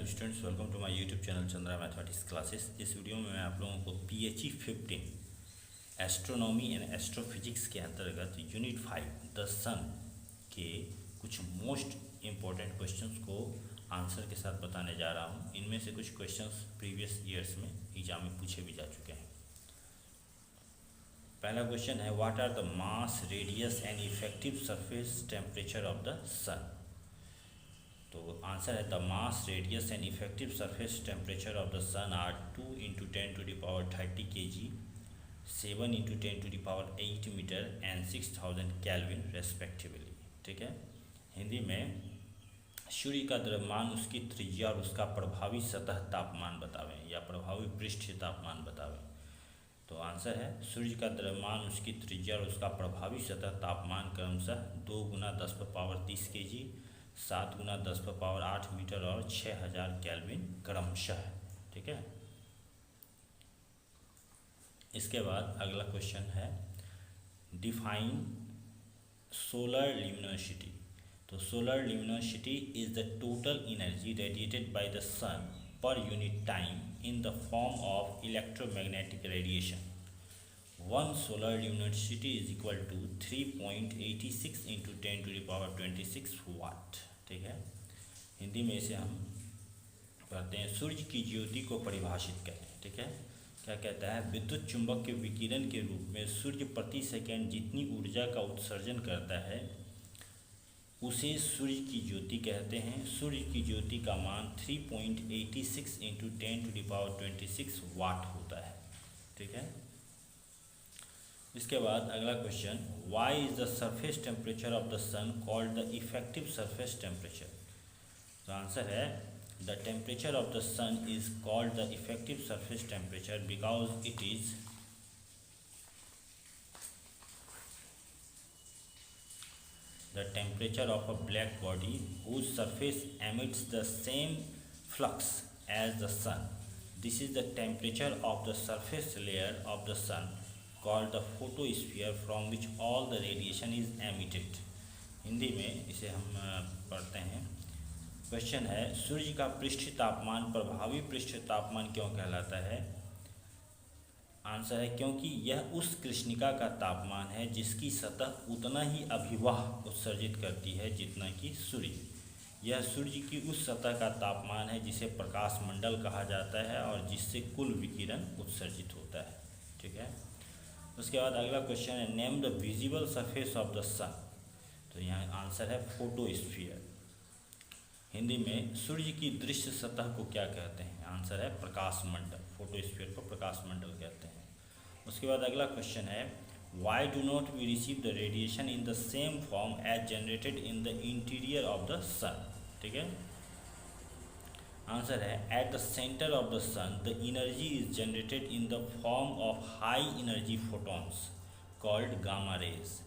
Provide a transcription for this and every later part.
Students, welcome to my YouTube channel Chandra mathematics classes. इस video में मैं आप लोगों को PHE 15 एस्ट्रोनॉमी एंड एस्ट्रोफिजिक्स के अंतर्गत यूनिट 5 द सन के कुछ मोस्ट इम्पोर्टेंट क्वेश्चंस को आंसर के साथ बताने जा रहा हूं। इनमें से कुछ क्वेश्चंस प्रीवियस ईयर्स में एग्जाम में पूछे भी जा चुके हैं। पहला क्वेश्चन है, what are the mass, radius and effective surface temperature of the sun. तो आंसर है the mass, radius and effective surface temperature of the sun are 2 × 10⁻30 kg, 7 × 10⁸ metre and 6000 kelvin respectively. ठीक है। हिंदी में सूर्य का द्रव्यमान, उसकी त्रिज्या और उसका प्रभावी सतह तापमान बतावें या प्रभावी पृष्ठ तापमान बतावें। तो आंसर है सूर्य का द्रव्यमान, उसकी त्रिज्या और उसका प्रभावी सतह तापमान क्रमशः 2 × 10⁻30 kg, 7 × 10⁸ मीटर और 6000 केल्विन क्रमशः। ठीक है। इसके बाद अगला क्वेश्चन है, डिफाइन सोलर ल्यूमिनोसिटी। तो solar luminosity is the total energy radiated by the sun per unit time in the form of electromagnetic radiation. 1 solar luminosity is equal to 3.86 × 10⁻26 watt. ठीक है। हिंदी में इसे हम पढ़ते हैं, सूर्य की ज्योति को परिभाषित करें। ठीक है। क्या कहता है, विद्युत चुंबक के विकिरण के रूप में सूर्य प्रति सेकंड जितनी ऊर्जा का उत्सर्जन करता है उसे सूर्य की ज्योति कहते हैं। सूर्य की ज्योति का मान 3.86 × 10⁻26 वाट होता है। ठीक है। इसके बाद अगला question, why is the surface temperature of the sun called the effective surface temperature. तो आंसर है the temperature of the sun is called the effective surface temperature because it is the temperature of a black body whose surface emits the same flux as the sun. This is the temperature of the surface layer of the sun called the photosphere from which all the radiation is emitted. Hindi में इसे हम पढ़ते हैं। Question है, सूर्य का पृष्ठ तापमान प्रभावी पृष्ठ तापमान क्यों कहलाता है। आंसर है क्योंकि यह उस कृष्णिका का तापमान है जिसकी सतह उतना ही अभिवाह उत्सर्जित करती है जितना कि सूर्य। यह सूर्य की उस सतह का तापमान है जिसे प्रकाश मंडल कहा जाता है और जिससे कुल विकिरण उत्सर्जित होता है। ठीक है। उसके बाद अगला क्वेश्चन है, name the visible surface of the sun. तो यहाँ आंसर है फोटोस्फीयर। हिंदी में सूर्य की दृश्य सतह को क्या कहते हैं। आंसर है प्रकाश मंडल। फोटोस्फीयर को प्रकाश मंडल कहते हैं। उसके बाद अगला क्वेश्चन है, why do not we receive the radiation in the same form as generated in the interior of the sun. ठीक है। आंसर है, at the centre of the sun the energy is generated in the form of high energy photons called gamma rays.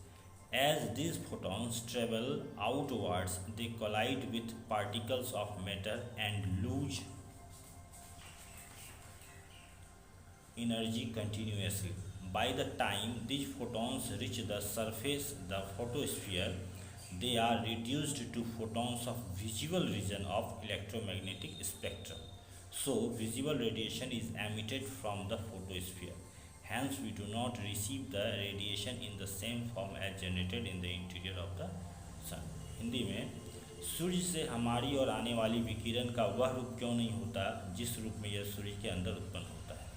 As these photons travel outwards, they collide with particles of matter and lose energy continuously. By the time these photons reach the surface, the photosphere, they are reduced to photons of visible region of electromagnetic spectrum. So, visible radiation is emitted from the photosphere. Hence, we do not receive the radiation in the same form as generated in the interior of the sun. Hindi में सूर्य से हमारी और आने वाली विकिरण का वह रूप क्यों नहीं होता जिस रूप में यह सूर्य के अंदर उत्पन्न होता है।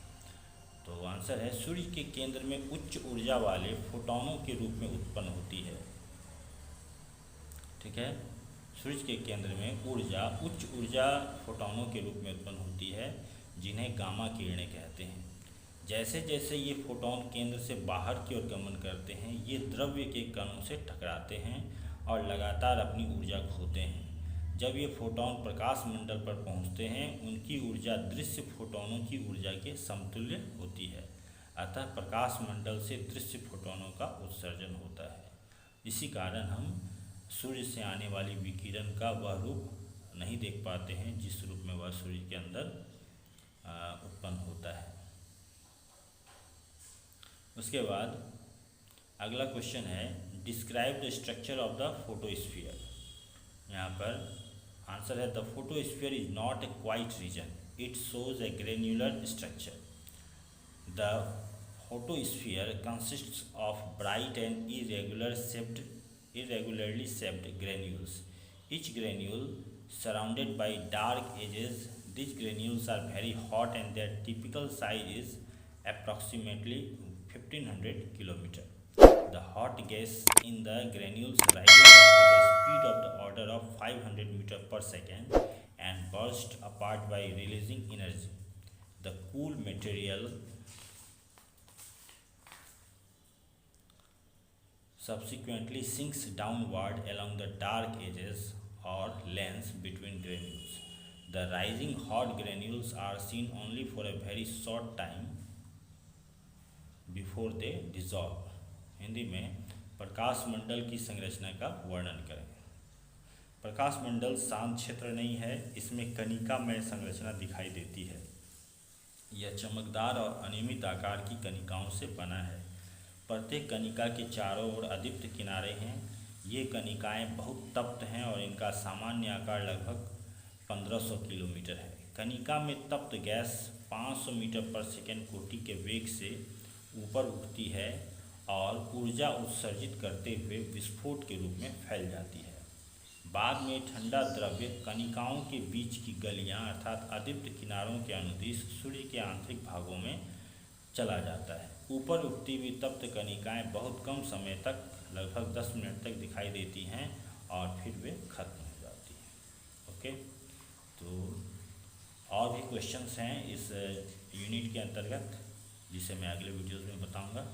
तो आंसर है, सूर्य के केंद्र में उच्च ऊर्जा वाले फोटोनों के रूप में उत्पन्न होती है। ठीक है। सूर्य के केंद्र में उच्च ऊर्जा फोटोनों के रूप में उत्पन्न होती है जिन्हें गामा किरणें कहते हैं। जैसे जैसे ये फोटोन केंद्र से बाहर की ओर गमन करते हैं, ये द्रव्य के कणों से टकराते हैं और लगातार अपनी ऊर्जा खोते हैं। जब ये फोटोन प्रकाश मंडल पर पहुंचते हैं, उनकी ऊर्जा दृश्य फोटोनों की ऊर्जा के समतुल्य होती है। अतः प्रकाश मंडल से दृश्य फोटोनों का उत्सर्जन होता है। इसी कारण हम सूर्य से आने वाली विकिरण का वह रूप नहीं देख पाते हैं जिस रूप में वह सूर्य के अंदर उत्पन्न होता है। उसके बाद अगला क्वेश्चन है, describe the structure of the photosphere. यहाँ पर आंसर है the photosphere is not a quite region, it shows a granular structure. The photosphere consists of bright and irregularly shaped granules. Each granule surrounded by dark edges. These granules are very hot and their typical size is approximately 1500 kilometer. The hot gas in the granules rises up with a speed of the order of 500 meter per second and burst apart by releasing energy. The cool material subsequently sinks downward along the dark edges or lanes between granules. The rising hot granules are seen only for a very short time before they dissolve. Hindi में प्रकाश मंडल की संरचना का वर्णन करें। प्रकाश मंडल शांत क्षेत्र नहीं है, इसमें कणिकामय संरचना दिखाई देती है। यह चमकदार और अनियमित आकार की कणिकाओं से बना है। प्रत्येक कणिका के चारों ओर अदीप्त किनारे हैं। ये कणिकाएं बहुत तप्त हैं और इनका सामान्य आकार लगभग 1500 किलोमीटर है। कणिका में तप्त गैस 500 मीटर पर सेकेंड कोटि के वेग से ऊपर उठती है और ऊर्जा उत्सर्जित करते हुए विस्फोट के रूप में फैल जाती है। बाद में ठंडा द्रव्य कणिकाओं के बीच की गलियां अर्थात अदीप्त किनारों के अनुदिश सूर्य के आंतरिक भागों में चला जाता है। ऊपर उठती हुई तप्त कणिकाएं बहुत कम समय तक लगभग 10 मिनट तक दिखाई देती हैं और फिर वे खत्म हो जाती हैं। ओके, तो और भी क्वेश्चंस हैं इस यूनिट के अंतर्गत जिसे मैं अगले वीडियोज़ में बताऊंगा।